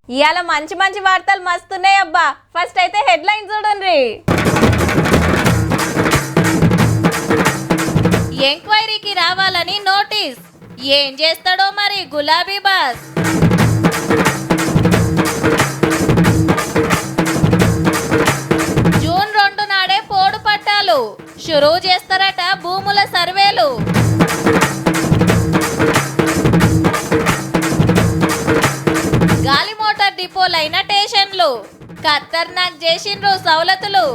ఇవాళ మంచి మంచి వార్తలు మస్తున్నాయి అబ్బా. ఫస్ట్ అయితే హెడ్లైన్ చూడండి. ఎంక్వైరీకి రావాలని నోటీస్, ఏం చేస్తాడో మరి గులాబీ బాస్. జూన్ 2 నాడే పోడు పట్టాలు షురూ చేస్తారట భూముల సర్వేలు. గాలి మోటార్ డిపోలైన స్టేషన్లు ఖతర్నాక్ చేసిండ్రు సౌలతులు.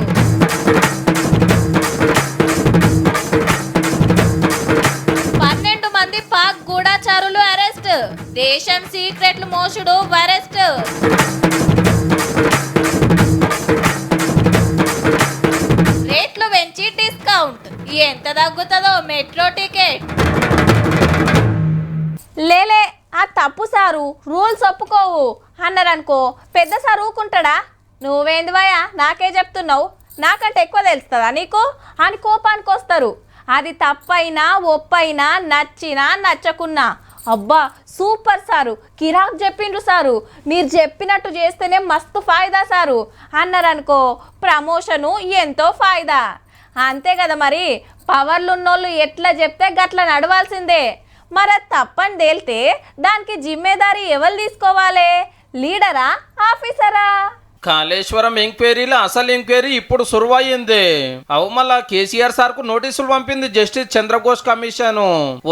మంది పాక్ గూఢచారులు అరెస్ట్, దేశం సీక్రెట్లు మోసుడు అరెస్ట్. రేట్లు పెంచి డిస్కౌంట్, ఎంత తగ్గుతుందో మెట్రో టికెట్. లేలే ఆ తప్పు సారు, రూల్స్ ఒప్పుకోవు అన్నారనుకో పెద్ద సారు ఊకుంటాడా? నువ్వేందివయ్యా నాకే చెప్తున్నావు, నాకంటే ఎక్కువ తెలుస్తుందా నీకు అని కోపానికి వస్తారు. అది తప్పైనా ఒప్పైనా నచ్చినా నచ్చకున్నా అబ్బా సూపర్ సారు, కిరాక్ చెప్పిండ్రు సారు, మీరు చెప్పినట్టు చేస్తేనే మస్తు ఫాయిదా సారు అన్నారనుకో ప్రమోషను ఎంతో ఫాయిదా. అంతే కదా మరి, పవర్లున్నోళ్ళు ఎట్లా చెప్తే గట్ల నడవాల్సిందే. మరి అది తప్పని తేలితే దానికి జిమ్మేదారీ ఎవరు తీసుకోవాలి? లీడరా ఆఫీసరా? కాళేశ్వరం ఎంక్వైరీలో అసలు ఎంక్వైరీ ఇప్పుడు సురువయ్యింది. అవు మళ్ళా కేసీఆర్ సార్ కు నోటీసులు పంపింది జస్టిస్ చంద్రఘోష్ కమిషన్.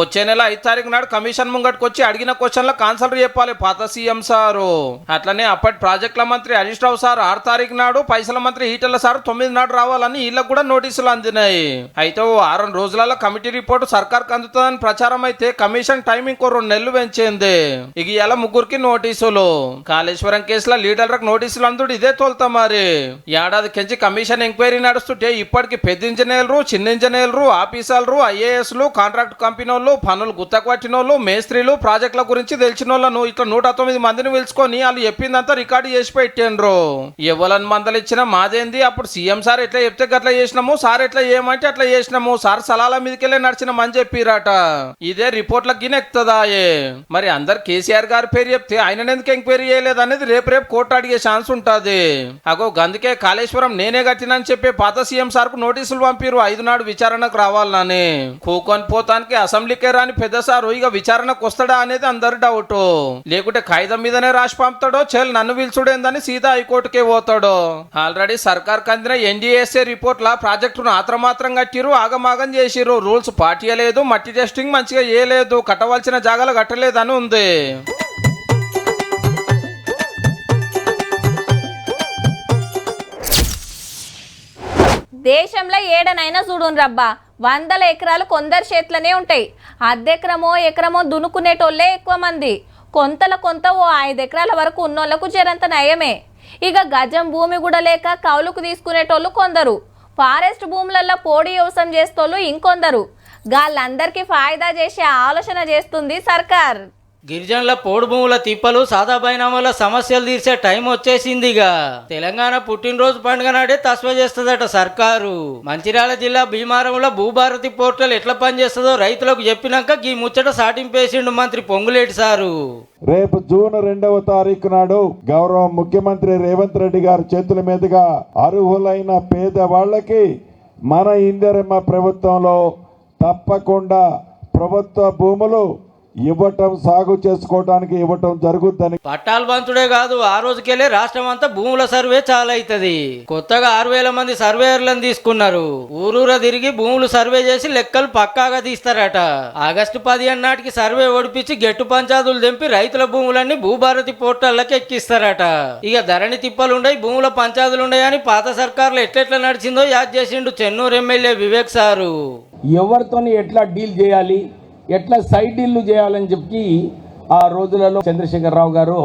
వచ్చే నెల 5 తారీఖు నాడు కమిషన్ ముంగట్టుకు వచ్చి అడిగిన క్వశ్చన్లకు ఆన్సర్ చెప్పాలి పాత సీఎం సారు. అట్లనే అప్పటి ప్రాజెక్టుల మంత్రి హరీష్ రావు సార్ 6 తారీఖు నాడు, పైసల మంత్రి ఈటెల సార్ 9 నాడు రావాలని వీళ్ళకు కూడా నోటీసులు అందినాయి. అయితే ఓ 6 రోజులలో కమిటీ రిపోర్టు సర్కార్కు అందుతుందని ప్రచారం అయితే కమిషన్ టైం ఇంకో 2 నెలలు పెంచింది. ఇక ఇలా 3 నోటీసులు. కాళేశ్వరం కేసులో లీడర్లకు నోటీసులు అందుడు ఇదే తోలుతా. మరి ఏడాది కెంచి కమిషన్ ఎంక్వైరీ నడుస్తుంటే ఇప్పటికి పెద్ద ఇంజనీర్లు, చిన్న ఇంజనీర్లు, ఆఫీసర్లు, ఐఏఎస్లు, కాంట్రాక్ట్ కంపెనీ వాళ్ళు, పనులు గుత్తకొట్టినోళ్ళు, మేస్త్రీలు, ప్రాజెక్టుల గురించి తెలిసిన వాళ్ళను ఇట్లా 109 మందిని పిలుచుకొని వాళ్ళు చెప్పిందంతా రికార్డు చేసి పెట్టిండ్రు. ఎవరని మందలు ఇచ్చినా మాదేంది, అప్పుడు సీఎం సార్ ఎట్లా చెప్తే గట్లా చేసినాము, సార్ ఎట్లా చేయమంటే అట్లా చేసినాము, సార్ సలాల మీదకెళ్ళి నడిచినామని చెప్పిరట. ఇదే రిపోర్ట్లకు గినెక్తదాయే. మరి అందరు కేసీఆర్ గారి పేరు చెప్తే ఆయన ఎందుకు ఎంక్వైరీ చేయలేదు అనేది రేపు కోర్టు అడిగే ఛాన్స్ ఉంటుంది. అగో గందుకే కాళేశ్వరం నేనే కట్టినని చెప్పి పాత సీఎం సార్ కు నోటీసులు పంపిరు 5 నాడు విచారణకు రావాలని. కూకొని పోతానికి అసెంబ్లీకే రాని పెద్ద సారు ఇక విచారణకు వస్తాడా అనేది అందరు డౌట్. లేకుంటే కాగితం మీదనే రాసి పంపుతాడో చెల్ నన్ను పిలుచుడేందని సీదా హైకోర్టుకే పోతాడో. ఆల్రెడీ సర్కార్ అందిన ఎన్డీఎస్ఏ రిపోర్ట్ లా ప్రాజెక్టును ఆత్రమాత్రం కట్టిరు, ఆగమాగం చేసిరు, రూల్స్ పాటియలేదు, మట్టి టెస్టింగ్ మంచిగా చేయలేదు, కట్టవలసిన జాగాలు కట్టలేదని ఉంది. దేశంలో ఏడనైనా చూడును రబ్బా, 100 ఎకరాలు కొందరు చేతులనే ఉంటాయి. అర్ధెకరమో ఎకరమో దున్నుకునేటోళ్ళే ఎక్కువ మంది. కొంత ఓ 5 ఎకరాల వరకు ఉన్నోళ్లకు జరంత నయమే. ఇక గజం భూమి కూడా లేక కౌలుకు తీసుకునేటోళ్ళు కొందరు. ఫారెస్ట్ భూములలో పోడి వ్యవసాయం చేస్తోళ్ళు ఇంకొందరు. గాళ్ళందరికీ ఫాయిదా చేసే ఆలోచన చేస్తుంది సర్కార్. గిరిజనుల పోడు భూముల తిప్పలు, సాదా బైనామాల సమస్యలు తీర్చే టైం వచ్చేసిందిగా. తెలంగాణ పుట్టినరోజు పండుగ నాడే తస్వ చేస్తుందట సర్కారు. మంచిర్యాల జిల్లా భీమారంలో భూభారతి పోర్టల్ ఎట్లా పనిచేస్తుందో రైతులకు చెప్పినాక ఈ ముచ్చట సాటింపేసిండు మంత్రి పొంగులేటి సారు. రేపు జూన్ 2వ తారీఖు నాడు గౌరవ ముఖ్యమంత్రి రేవంత్ రెడ్డి గారి చేతుల మీదుగా అర్హులైన పేదవాళ్లకి మన ఇందిరమ్మ ప్రభుత్వంలో తప్పకుండా ప్రభుత్వ భూములు ఇవ్వటం, సాగు చేసుకోవడానికి ఇవ్వటం జరుగుద్దని. పట్టాలు పంచుడే కాదు, ఆ రోజుకెళ్ళే రాష్ట్రం అంతా భూముల సర్వే చాలా అవుతుంది. కొత్తగా 6,000 మంది సర్వేయర్లను తీసుకున్నారు. ఊరూర తిరిగి భూములు సర్వే చేసి లెక్కలు పక్కాగా తీస్తారట. ఆగస్టు 15 నాటికి సర్వే ఓడిపించి గెట్టు పంచాదులు తెంపి రైతుల భూములన్నీ భూభారతి పోర్టల్లోకి ఎక్కిస్తారట. ఇక ధరణి తిప్పలుండయి, భూముల పంచాదులుండయని పాత సర్కారులు ఎట్లెట్లా నడిచిందో యాద్ చేసిండు చెన్నూరు ఎమ్మెల్యే వివేక్ సారు. ఎవరితో ఎట్లా డీల్ చేయాలి, ఎట్లా సైడ్ డీల్లు చేయాలని చెప్పి ఆ రోజులలో చంద్రశేఖరరావు గారు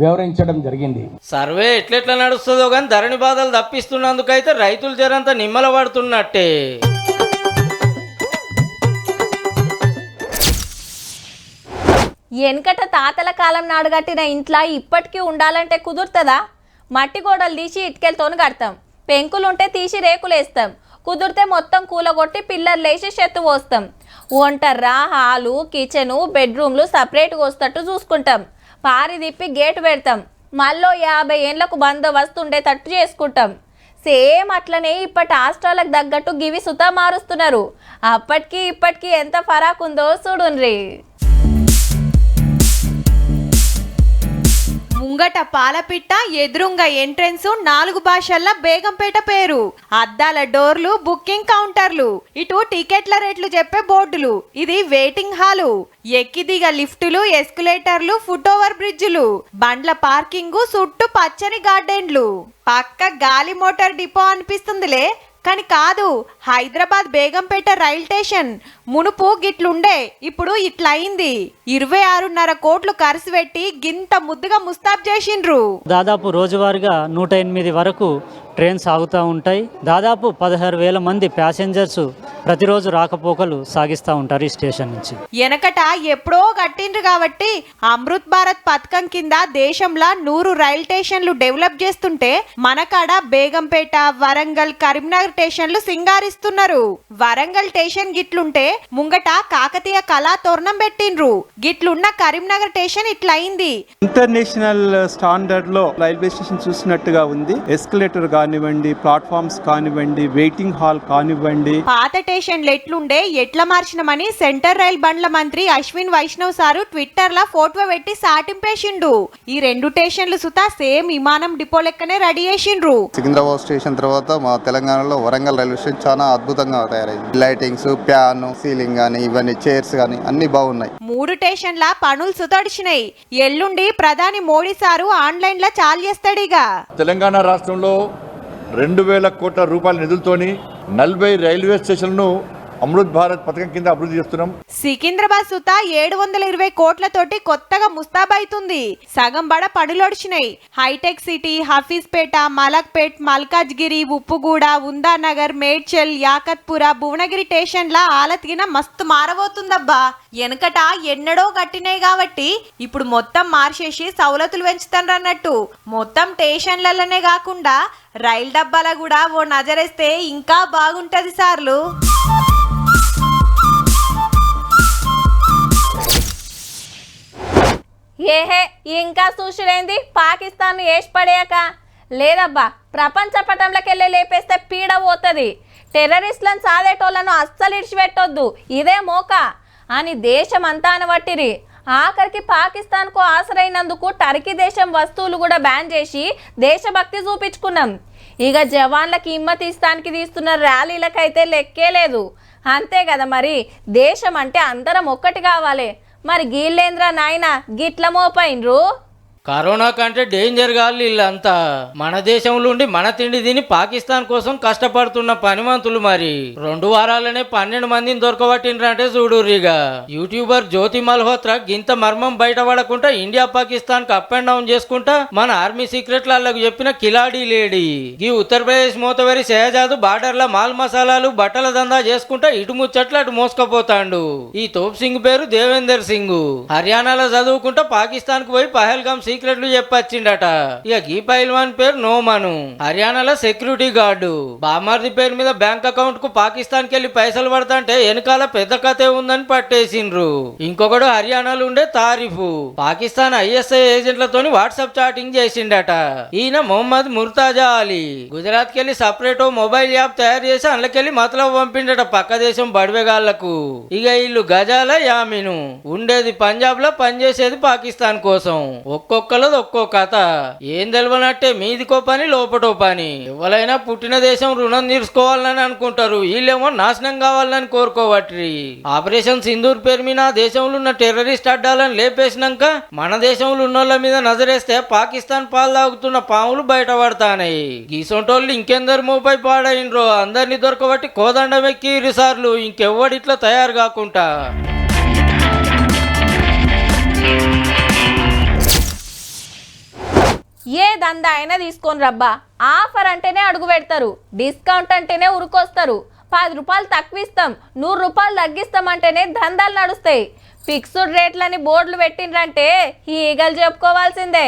వివరించడం జరిగింది. సర్వే ఎట్లెట్లా నడుస్తుందో కానీ ధరణి బాధలు తప్పిస్తున్నందుకైతే రైతులు జరంతా నిమ్మల పడుతున్నట్టే. వెనకట తాతల కాలం నాడు కట్టిన ఇంట్లో ఇప్పటికీ ఉండాలంటే కుదురుతుందా? మట్టి గోడలు తీసి ఇటుకెలతోని కడతాం, పెంకులుంటే తీసి రేకులేస్తాం, కుదిరితే మొత్తం కూలగొట్టి పిల్లర్లేసి చెత్త పోస్తాం. వంటర్రా, హాలు, కిచెను, బెడ్రూమ్లు సపరేట్గా వస్తట్టు చూసుకుంటాం. పారి తిప్పి గేటు పెడతాం. మళ్ళీ 50 ఏండ్లకు బందోబస్తు ఉండేటట్టు చేసుకుంటాం. సేమ్ అట్లనే ఇప్పటి ఆస్ట్రాలకు తగ్గట్టు గివి సుతా మారుస్తున్నారు. అప్పటికి ఇప్పటికి ఎంత ఫరాక్ ఉందో చూడుండ్రి. ముంగట పాలపిట్ట, ఎదురుంగ ఎంట్రెన్స్ 4 భాషల్లో బేగంపేట పేరు, అద్దాల డోర్లు, బుకింగ్ కౌంటర్లు, ఇటు టికెట్ల రేట్లు చెప్పే బోర్డులు, ఇది వెయిటింగ్ హాలు, ఎక్కి దిగ లిఫ్టులు, ఎస్కలేటర్లు, ఫుట్ ఓవర్ బ్రిడ్జులు, బండ్ల పార్కింగ్, చుట్టూ పచ్చని గార్డెన్లు. పక్క గాలి మోటార్ డిపో అనిపిస్తుందిలే, కానీ కాదు, హైదరాబాద్ బేగంపేట రైల్ స్టేషన్. మునుపు గిట్లుండే, ఇప్పుడు ఇట్లా అయింది. 26.5 కోట్లు ఖర్చు పెట్టి గింత ముద్దుగా ముస్తాబ్ చేసిండ్రు. దాదాపు రోజువారీగా 108 వరకు ట్రైన్స్ ఆగుతూ ఉంటాయి. దాదాపు 16,000 మంది ప్యాసింజర్స్ ప్రతిరోజు రాకపోకలు సాగిస్తూ ఉంటారు ఈ స్టేషన్ నుంచి. వెనకట ఎప్పుడో కట్టిండ్రు కాబట్టి అమృత్ భారత్ పథకం కింద దేశంలో 100 రైల్ స్టేషన్లు డెవలప్ చేస్తుంటే మనకాడ బేగంపేట, వరంగల్, కరీంనగర్ స్టేషన్లు సింగారిస్తున్నారు. వరంగల్ స్టేషన్ గిట్లుంటే ముంగట కాకతీయ కళా తోరణం పెట్టిండ్రు. గిట్లున్న కరీంనగర్ స్టేషన్ ఇట్లా అయింది. ఇంటర్నేషనల్ స్టాండర్డ్ లో రైల్వే స్టేషన్ చూసినట్టుగా ఉంది. ఎస్కలేటర్ కానివ్వండి, ప్లాట్ఫామ్స్ కానివ్వండి, వెయిటింగ్ హాల్ కానివ్వండి. పాత స్టేషన్లు ఎట్లుండే ఎట్లా మార్చినమని సెంటర్ రైల్ బండ్ల మంత్రి అశ్విన్ వైష్ణవ్ సారు ట్విట్టర్ లా ఫోటో పెట్టి సాటింపేసిండు. ఈ 2 స్టేషన్లు సుతా సేమ్ విమానం డిపో లెక్కనే రెడీ చేసిండ్రు. సికింద్రాబాద్ స్టేషన్ తర్వాత మా తెలంగాణలో వరంగల్ రైల్వే స్టేషన్ చాలా అద్భుతంగా తయారైంది. లైటింగ్స్, ఫ్యాన్, సీలింగ్ గానీ, ఇవన్నీ చైర్స్ గానీ అన్ని బాగున్నాయి. 3 స్టేషన్ల పనులు సుతడిచినాయి. ఎల్లుండి ప్రధాని మోడీ సారు ఆన్లైన్ లా చాలు చేస్తాడిగా. తెలంగాణ రాష్ట్రంలో 2,000 కోట్ల రూపాయల నిధులతోని 40 రైల్వే స్టేషన్లను అమృత్ భారత్ పథకం కింద అభివృద్ధి చేస్తున్నాం. సికింద్రాబాద్ సుతా 720 కోట్లతోటి కొత్తగా ముస్తాబైతుంది. సగం బడ పనులొడిచినాయి. హైటెక్ సిటీ, హఫీజ్పేట, మలక్పేట్, మల్కాజ్గిరి, ఉప్పుగూడ, ఉందానగర్, మేడ్చల్, యాకత్పుర, భువనగిరి స్టేషన్ల ఆలతిగిన మస్తు మారబోతుందబ్బా. వెనకట ఎన్నడో కట్టినాయి కాబట్టి ఇప్పుడు మొత్తం మార్చేసి సౌలతులు పెంచుతారన్నట్టు. మొత్తం స్టేషన్లలోనే కాకుండా రైలు డబ్బాల కూడా ఓ నజరేస్తే ఇంకా బాగుంటది సార్లు. ఏహే ఇంకా చూసిరేంది పాకిస్తాన్ వేసి పడేయక లేదబ్బా. ప్రపంచ పటంలోకి వెళ్ళి లేపేస్తే పీడ పోతుంది. టెర్రరిస్టులను సాదేటోళ్లను అస్సలు ఇడిచిపెట్టొద్దు, ఇదే మోక అని దేశం అంతా అనబట్టిరి. ఆఖరికి పాకిస్తాన్కు ఆసరైనందుకు టర్కీ దేశం వస్తువులు కూడా బ్యాన్ చేసి దేశభక్తి చూపించుకున్నాం. ఇక జవాన్లకి హిమ్మతిస్తానికి తీస్తున్న ర్యాలీలకైతే లెక్కే లేదు. అంతే కదా మరి, దేశం అంటే అందరం ఒక్కటి కావాలి. మరి గీళ్ళేంద్ర నాయన గిట్ల మోపైండ్రు. కరోనా కంటే డేంజర్ గాళ్ళు వీళ్ళంతా. మన దేశంలో ఉండి మన తిండి తిని పాకిస్తాన్ కోసం కష్టపడుతున్న పనిమంతులు. మరి 2 వారాలనే 12 మందిని దొరకబట్టిండ్రంటే చూడురిగా. యూట్యూబర్ జ్యోతి మల్హోత్రా గింత మర్మం బయటపడకుండా ఇండియా పాకిస్తాన్ కు అప్ అండ్ డౌన్ చేసుకుంటా మన ఆర్మీ సీక్రెట్లకు చెప్పిన కిలాడీ లేడీ. ఈ ఉత్తరప్రదేశ్ మోతవరి షహజాదు బార్డర్ల మాల్ మసాలాలు, బట్టల దందా చేసుకుంటా ఇటు ముచ్చట్లు అటు మోసుకపోతాండు. ఈ తోప్ సింగ్ పేరు దేవేందర్ సింగ్. హర్యానాలో చదువుకుంటా పాకిస్తాన్ కు పోయి పహల్గామ్ సీక్రెట్లు చెప్పొచ్చిండట. ఇక గీ పైల్వాన్ పేరు నోమాను, హర్యానాలో సెక్యూరిటీ గార్డు. బామార్ది పేరు మీద బ్యాంక్ అకౌంట్ కు పాకిస్తాన్ కి వెళ్లి పైసలు పడతాంటే వెనకాల పెద్ద కథే ఉందని పట్టేసిండ్రు. ఇంకొకడు హర్యానాలో ఉండే తారిఫు పాకిస్తాన్ ISI ఏజెంట్లతోని వాట్సాప్ చాటింగ్ చేసిండట. ఈయన మొహమ్మద్ ముర్తాజా అలీ గుజరాత్ కెళ్ళి సపరేట్ మొబైల్ యాప్ తయారు చేసి అందులోకెళ్ళి మతలబ్ పంపిండట పక్క దేశం బడివేగాళ్లకు. ఇక వీళ్ళు గజాల యామిను ఉండేది పంజాబ్ లో, పనిచేసేది పాకిస్తాన్ కోసం. ఒక్కొక్కలది ఒక్కో కథ. ఏం తెలియనట్టే మీదికో పని లోపటో పని. ఎవరైనా పుట్టిన దేశం రుణం తీర్చుకోవాలని అనుకుంటారు, వీళ్ళేమో నాశనం కావాలని కోరుకోవట్రి. ఆపరేషన్ సింధూర్ పేరు మీద దేశంలో ఉన్న టెర్రరిస్ట్ అడ్డాలను లేపేసినాక మన దేశంలో ఉన్నోళ్ళ మీద నజరేస్తే పాకిస్తాన్ పాలు తాగుతున్న పాములు బయటపడతాయి. గీసొంటోళ్ళు ఇంకెందరు మోపై పాడైండ్రో అందరినీ దొరకబట్టి కోదండం ఎక్కి ఇరుసార్లు ఇంకెవ్వడిట్లా తయారు కాకుండా. ఏ దందా అయినా తీసుకొని రబ్బా. ఆఫర్ అంటేనే అడుగు పెడతారు, డిస్కౌంట్ అంటేనే ఉరుకొస్తారు. 10 రూపాయలు తక్కువ ఇస్తాం, 100 రూపాయలు తగ్గిస్తామంటేనే దందాలు నడుస్తాయి. ఫిక్స్డ్ రేట్లని బోర్డులు పెట్టిండ్రంటే ఈగలు చెప్పుకోవాల్సిందే.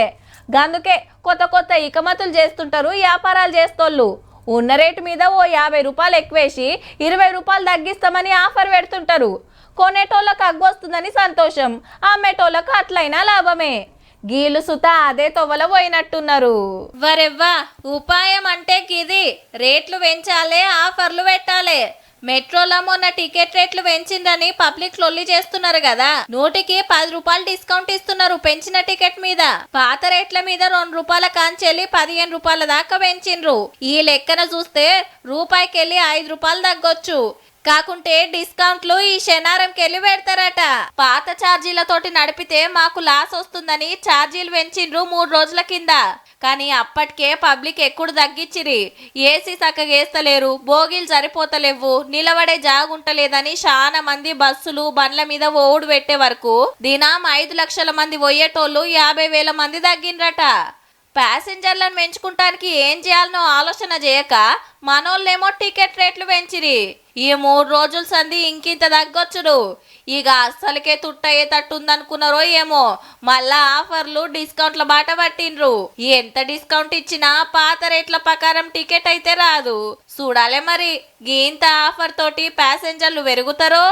గందుకే కొత్త కొత్త ఇకమతులు చేస్తుంటారు వ్యాపారాలు చేస్తోళ్ళు. ఉన్న రేటు మీద ఓ 50 రూపాయలు ఎక్కువేసి 20 రూపాయలు తగ్గిస్తామని ఆఫర్ పెడుతుంటారు. కొనేటోళ్ళకు అగ్గొస్తుందని సంతోషం, అమ్మేటోళ్ళకు అట్లయినా లాభమే. గీలు సుత అదే తొవ్వల పోయినట్టున్నారు. వరెవ్వా ఉపాయం అంటే గిది, రేట్లు పెంచాలే, ఆఫర్లు పెట్టాలే. మెట్రోలో మొన్న టికెట్ రేట్లు పెంచిందని పబ్లిక్ లొల్లి చేస్తున్నారు కదా, 100కి 10 రూపాయలు డిస్కౌంట్ ఇస్తున్నారు పెంచిన టికెట్ మీద. పాత రేట్ల మీద 2 రూపాయల కాంచెల్లి 15 రూపాయల దాకా పెంచిండ్రు. ఈ లెక్కన చూస్తే రూపాయికెళ్ళి 5 రూపాయలు తగ్గొచ్చు. కాకుంటే డిస్కౌంట్లు ఈ శనారంకెళ్ళి పెడతారట. పాత ఛార్జీలతోటి నడిపితే మాకు లాస్ వస్తుందని ఛార్జీలు పెంచిండ్రు 3 రోజుల కింద. కానీ అప్పటికే పబ్లిక్ ఎక్కుడు తగ్గించిరి. ఏసీ చక్కగా వేస్తలేరు, బోగీలు సరిపోతలేవు, నిలబడే జాగుంటలేదని చాలా మంది బస్సులు బండ్ల మీద ఓడు పెట్టే వరకు దినం 5 లక్షల మంది పోయేటోళ్ళు 50,000 మంది తగ్గిండ్రట. ప్యాసింజర్లను పెంచుకుంటానికి ఏం చేయాలనో ఆలోచన చేయక మనోళ్ళేమో టికెట్ రేట్లు పెంచిరి. ఈ 3 రోజుల సంధి ఇంకింత తగ్గొచ్చుడు. ఇక అస్సలకే తుట్టయ్యేటట్టుందనుకున్నారో ఏమో, మళ్ళా ఆఫర్లు డిస్కౌంట్ల బాట పట్టిండ్రు. ఎంత డిస్కౌంట్ ఇచ్చినా పాత రేట్ల ప్రకారం టికెట్ అయితే రాదు. చూడాలే మరి గీంత ఆఫర్ తోటి ప్యాసింజర్లు పెరుగుతారో.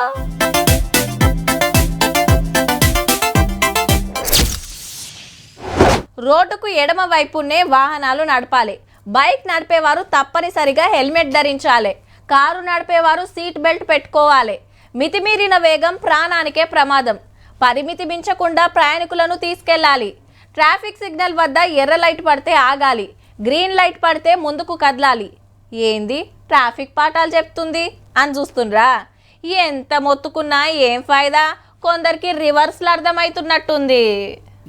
రోడ్డుకు ఎడమ వైపునే వాహనాలు నడపాలి. బైక్ నడిపేవారు తప్పనిసరిగా హెల్మెట్ ధరించాలి. కారు నడిపేవారు సీట్ బెల్ట్ పెట్టుకోవాలి. మితిమీరిన వేగం ప్రాణానికే ప్రమాదం. పరిమితి మించకుండా ప్రయాణికులను తీసుకెళ్లాలి. ట్రాఫిక్ సిగ్నల్ వద్ద ఎర్ర లైట్ పడితే ఆగాలి, గ్రీన్ లైట్ పడితే ముందుకు కదలాలి. ఏంది ట్రాఫిక్ పాఠాలు చెప్తుంది అని చూస్తుండ్రా? ఎంత మొత్తుకున్నా ఏం ఫాయిదా, కొందరికి రివర్స్లు అర్థమవుతున్నట్టుంది.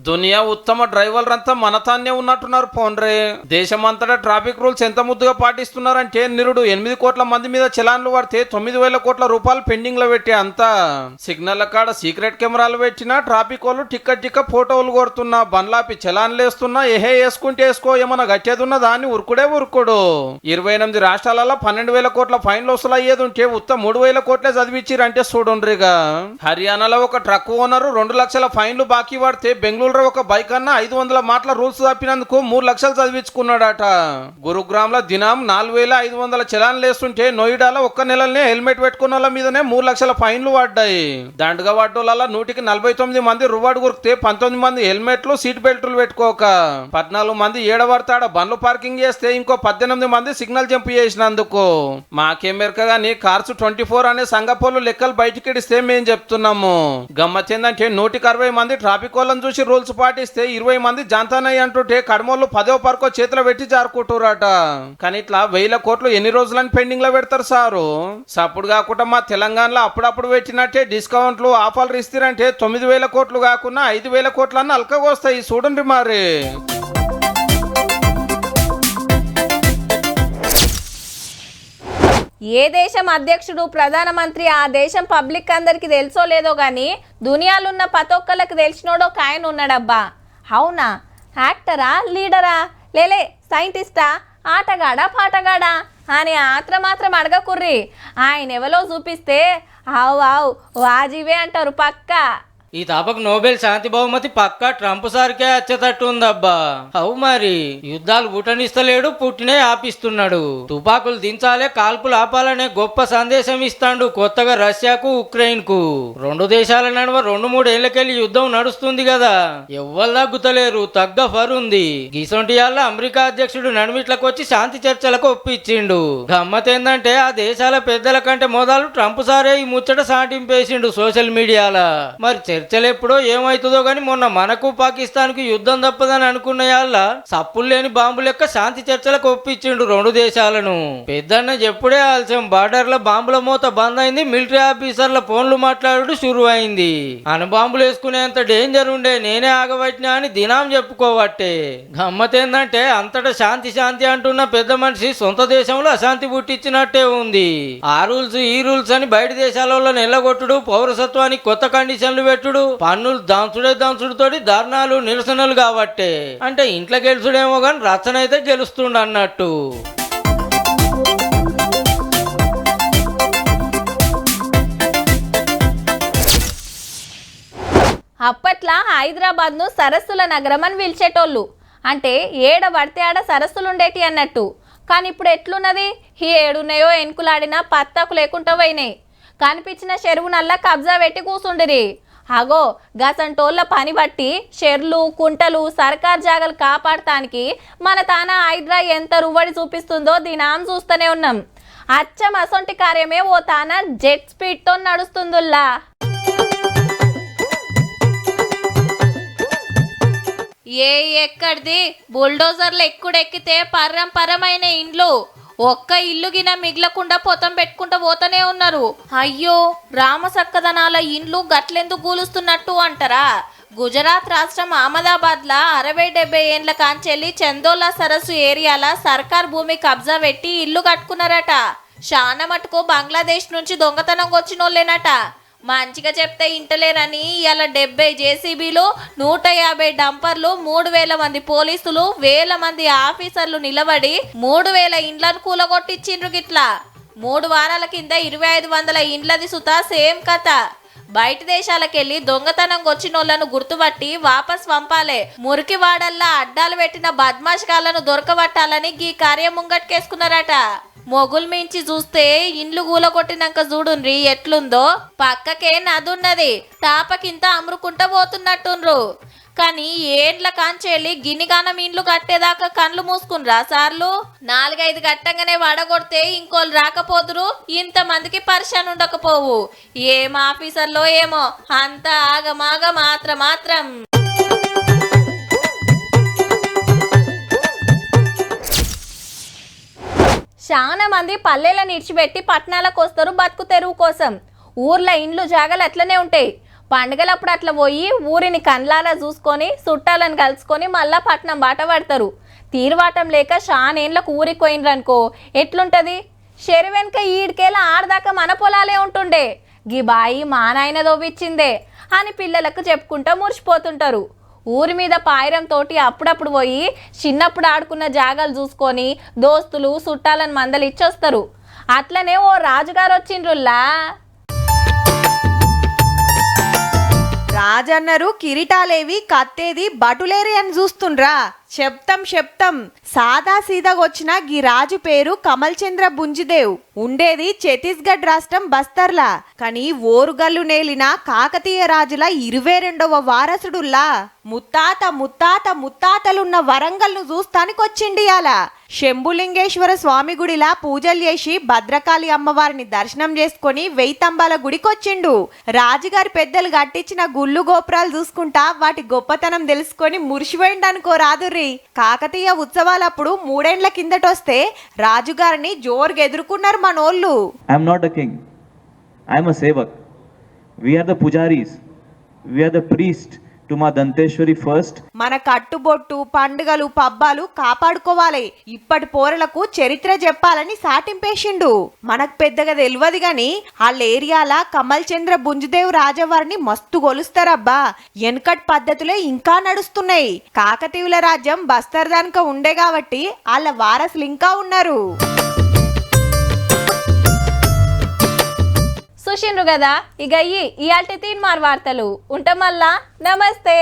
దునియా ఉత్తమ డ్రైవర్లంతా మనతాన్నే ఉన్నట్టున్నారు. పోన్రే, దేశమంతటా ట్రాఫిక్ రూల్స్ ఎంత ముద్దుగా పాటిస్తున్నారంటే నిరుడు 8 కోట్ల మంది మీద చలాన్లు పడితే 9,000 కోట్ల రూపాయలు పెండింగ్ లో పెట్టి అంతా సిగ్నల్ కాడ సీక్రెట్ కెమెరాలు పెట్టినా ట్రాఫిక్ వాళ్ళు టిక్క ఫోటోలు కొడుతున్నా, బండ్లాపి చలాన్లు వేస్తున్నా. వేసుకుంటే వేసుకో, ఏమన్నా గట్టేదున్న దాన్ని ఉరుకుడే ఉరుకుడు. 28 రాష్ట్రాలలో 12,000 కోట్ల ఫైన్లు వసూలు అయ్యేది ఉంటే ఉత్త 3,000 కోట్లే చదివిచ్చిరంటే చూడుండ్రిగా. హర్యానాలో ఒక ట్రక్ ఓనరు 2 లక్షల ఫైన్లు బాకీ పడితే బెంగళూరు ఒక బైక్ అన్న 500 మాటల రూల్స్ తప్పినందుకు 3 లక్షలు చదివించుకున్నాడట. గురుగ్రామ్ లో దినం 4,500 చలాన్లు వేస్తుంటే నోయిడాలో ఒక్క నెలనే హెల్మెట్ పెట్టుకున్న వాళ్ళ మీదనే 3 లక్షల ఫైన్లు పడ్డాయి. దండగా పడ్డోళ్ళ 149 మంది రువాడు గురికితే 19 మంది హెల్మెట్లు సీట్ బెల్ట్లు పెట్టుకోక, 14 మంది ఏడబడతాడ బండ్లు పార్కింగ్ చేస్తే ఇంకో 18 మంది సిగ్నల్ జంప్ చేసినందుకు. మాకేమెరక గానీ కార్స్ 24 అనే సంగపోలు లెక్కలు బయటికిడిస్తే మేం చెప్తున్నాము. గమ్మతేందంటే 160 మంది ట్రాఫిక్ వాళ్ళని చూసి రూల్స్ పాటిస్తే 20 మంది జాంతానయ్య అంటుంటే కడమోళ్ళు 10వ పరకో చేతిలో పెట్టి జారుకుంటురాట. కానీ ఇట్లా 1,000 కోట్లు ఎన్ని రోజులని పెండింగ్ లో పెడతారు సారు? సప్పుడు కాకుండా మా తెలంగాణలో అప్పుడప్పుడు పెట్టినట్టే డిస్కౌంట్లు ఆఫర్లు ఇస్తారంటే 9,000 కోట్లు కాకుండా 5,000 కోట్లు అన్న అల్కగా వస్తాయి. చూడండి మరి. ఏ దేశం అధ్యక్షుడు ప్రధానమంత్రి ఆ దేశం పబ్లిక్ అందరికి తెలుసో లేదో గానీ దునియాలున్న ప్రతి ఒక్కళ్ళకి తెలిసినోడో కాయన ఉన్నాడబ్బా. అవునా? యాక్టరా, లీడరా, లేలే సైంటిస్టా, ఆటగాడా, పాటగాడా అని మాత్రం అడగకుర్రి. ఆయన ఎవలో చూపిస్తే ఆవు వాజీవే అంటారు పక్కా. ఈ తాపకు నోబెల్ శాంతి బహుమతి పక్కా ట్రంప్ సార్కే వచ్చేటట్టు ఉందబ్బా. అవు మరి యుద్ధాలు పుట్టనిస్తలేడు, పుట్టినే ఆపిస్తున్నాడు. తుపాకులు దించాలే, కాల్పులు ఆపాలనే గొప్ప సందేశం ఇస్తాడు కొత్తగా రష్యాకు ఉక్రెయిన్ కు. 2 దేశాల నడుమ 2-3 ఏళ్లకెళ్ళి యుద్ధం నడుస్తుంది కదా, ఎవ్వరు తగ్గుతలేరు, తగ్గ ఫరుంది. గిసొంటియాల అమెరికా అధ్యక్షుడు నడుమిట్లకు వచ్చి శాంతి చర్చలకు ఒప్పించిండు. గమ్మతేందంటే ఆ దేశాల పెద్దల కంటే మొదలు ట్రంప్ సారే ఈ ముచ్చట సాటింపేసిండు సోషల్ మీడియాల. మరి చర్చలు ఎప్పుడో ఏమైతుందో గాని మొన్న మనకు పాకిస్తాన్ కు యుద్ధం తప్పదని అనుకున్న యాళ్ళ సప్పులు లేని బాంబు లెక్క శాంతి చర్చలకు ఒప్పించిండు 2 దేశాలను. పెద్దన్న చెప్పుడే ఆలస్యం, బార్డర్ లో బాంబుల మూత బంద్ అయింది, మిలిటరీ ఆఫీసర్ల ఫోన్లు మాట్లాడు షురు అయింది. అణుబాంబులు వేసుకునేంత డేంజర్ ఉండే నేనే ఆగబట్టినా అని దినాం చెప్పుకోవట్టే. గమ్మతేందంటే అంతటా శాంతి అంటున్న పెద్ద మనిషి సొంత దేశంలో అశాంతి పుట్టించినట్టే ఉంది. ఆ రూల్స్ ఈ రూల్స్ అని బయట దేశాలలో నెల్లగొట్టుడు, పౌరసత్వానికి కొత్త కండిషన్లు పెట్టుడు, పన్నులు దంచుడుతోటి ధర్నాలు నిరసనలు కాబట్టే. అంటే ఇంట్లో గెలుచుడేమో కానీ రచన అయితే గెలుస్తుండ అన్నట్టు. అప్పట్లా హైదరాబాద్ను సరస్సుల నగరం అని పిలిచేటోళ్ళు. అంటే ఏడ పడితే ఆడ సరస్సులుండేటి అన్నట్టు. కానీ ఇప్పుడు ఎట్లున్నది? ఏడున్నాయో ఎన్కులాడినా పత్తాకు లేకుండా పోయినాయి. కనిపించిన చెరువునల్లా కబ్జా పెట్టి కూసుండిరి. అగో గసంటోళ్ళ పని బట్టి చెర్లు కుంటలు సర్కార్ జాగలు కాపాడటానికి మన తాన హైడ్రా ఎంత రువ్వడి చూపిస్తుందో దీనాం చూస్తూనే ఉన్నాం. అచ్చం అసొంటి కార్యమే ఓ తాన జెట్ స్పీడ్తో నడుస్తుందిలా. ఎక్కడిది బుల్డోజర్లు ఎక్కుడెక్కితే పరమైన ఇండ్లు ఒక్క ఇల్లు గిన మిగలకుండా పొతం పెట్టుకుంటూ పోతూనే ఉన్నారు. అయ్యో రామసక్కదనాల ఇండ్లు గట్లెందుకు గూలుస్తున్నట్టు అంటారా? గుజరాత్ రాష్ట్రం అహ్మదాబాద్లా 60-70 ఏండ్ల కాంచెల్లి చందోలా సరస్సు ఏరియాల సర్కార్ భూమి కబ్జా పెట్టి ఇల్లు కట్టుకున్నారట. శాన మటుకు బంగ్లాదేశ్ నుంచి దొంగతనం వచ్చినోళ్ళేనట. మంచిగా చెప్తే ఇంటలేరని ఇలా 70 జేసీబీలు 150 డంపర్లు 3000 మంది పోలీసులు 1000 మంది ఆఫీసర్లు నిలబడి 3000 ఇండ్లను కూలగొట్టించిండ్రు. గిట్లా 3 వారాల కింద 2500 ఇండ్లది సుతా సేమ్ కథ. బయట దేశాలకెళ్ళి దొంగతనం వచ్చినోళ్లను గుర్తుపట్టి వాపస్ పంపాలే. మురికి వాడల్లా అడ్డాలు పెట్టిన బద్మాష్కాలను దొరకబట్టాలని ఈ కార్యం ముంగట్కేసుకున్నారట. మొగులు మించి చూస్తే ఇండ్లు కూలగొట్టినాక చూడుండ్రి ఎట్లుందో. పక్కకే నదున్నది, తాపకింత అమ్ముకుంటా పోతున్నట్టుండ్రు. కానీ ఏండ్ల కాంచెల్లి గిన్నిగానం ఇండ్లు కట్టేదాకా కండ్లు మూసుకున్రా సార్లు? 4-5 గట్టంగానే వడగొడితే ఇంకోళ్ళు రాకపోదురు, ఇంతమందికి పరిశాన్ ఉండకపోవు. ఏం ఆఫీసర్లో ఏమో అంతా ఆగమాగ మాత్రం. చాలా మంది పల్లెలను ఇడిచిపెట్టి పట్టణాలకు వస్తారు బతుకు తెరువు కోసం. ఊర్లో ఇండ్లు జాగాలు అట్లనే ఉంటాయి. పండుగలప్పుడు అట్లా పోయి ఊరిని కండ్లాలా చూసుకొని చుట్టాలను కలుసుకొని మళ్ళా పట్నం బాట పడతారు. తీరువాటం లేక షానేళ్ళకు ఊరికి పోయినరనుకో ఎట్లుంటుంది? చెరు వెనుక ఈడికేలా ఆడదాకా మన పొలాలే ఉంటుండే. గీ బాయి మా నాయన దోవిచ్చిందే అని పిల్లలకు చెప్పుకుంటూ మురిసిపోతుంటారు. ఊరి మీద పాయిరంతో అప్పుడప్పుడు పోయి చిన్నప్పుడు ఆడుకున్న జాగాలు చూసుకొని దోస్తులు చుట్టాలను మందలు ఇచ్చొస్తారు. అట్లనే ఓ రాజుగారు వచ్చిండ్రుల్లా. రాజన్నరు కిరీటాలేవి కత్తేది బటులేరి అని చూస్తుండ్రా. చెప్తాం సాదా సీదాగొచ్చిన గీ రాజు పేరు కమల్ చంద్ర బుంజిదేవ్. ఉండేది ఛత్తీస్గఢ్ రాష్ట్రం బస్తర్లా. కానీ ఓరుగల్లు నేలిన కాకతీయ రాజుల 22వ వారసుడుల్లా. ముత్తాతలున్న వరంగల్ను చూస్తానికొచ్చిండి. అలా శంభులింగేశ్వర స్వామి గుడిలా పూజలు చేసి భద్రకాళి అమ్మవారిని దర్శనం చేసుకొని 1000 స్తంభాల గుడికొచ్చిండు. రాజుగారి పెద్దలు కట్టించిన గుళ్ళు గోపురాలు చూసుకుంటా వాటి గొప్పతనం తెలుసుకొని మురిసిపోయిండనుకో రాదుర్రి. కాకతీయ ఉత్సవాలప్పుడు 3 ఏండ్ల కిందటొస్తే రాజుగారిని జోరుగా ఎదుర్కొన్నారు మనోళ్ళు. I'm not a king, I'm a sevak. We are the pujaris, we are the priest to Maa Danteshwari first. మన కట్టుబొట్టు పండుగలు పబ్బాలు కాపాడుకోవాలి. ఇప్పటి పోరలకు చరిత్ర చెప్పాలని సాటింపేసిండు. మనకు పెద్దగా తెలియదు గాని వాళ్ళ ఏరియాల కమల్ చంద్ర బుంజిదేవ్ రాజవారిని మస్తు గొలుస్తారబ్బా. వెనకటి పద్ధతులే ఇంకా నడుస్తున్నాయి. కాకతీయుల రాజ్యం బస్తర్ దానిక ఉండే కాబట్టి వాళ్ళ వారసులు ఇంకా ఉన్నారు. చూసిండ్రు కదా, ఇక ఇయాల్టి తీన్మార్ వార్తలు ఉంటాం. మళ్ళా నమస్తే.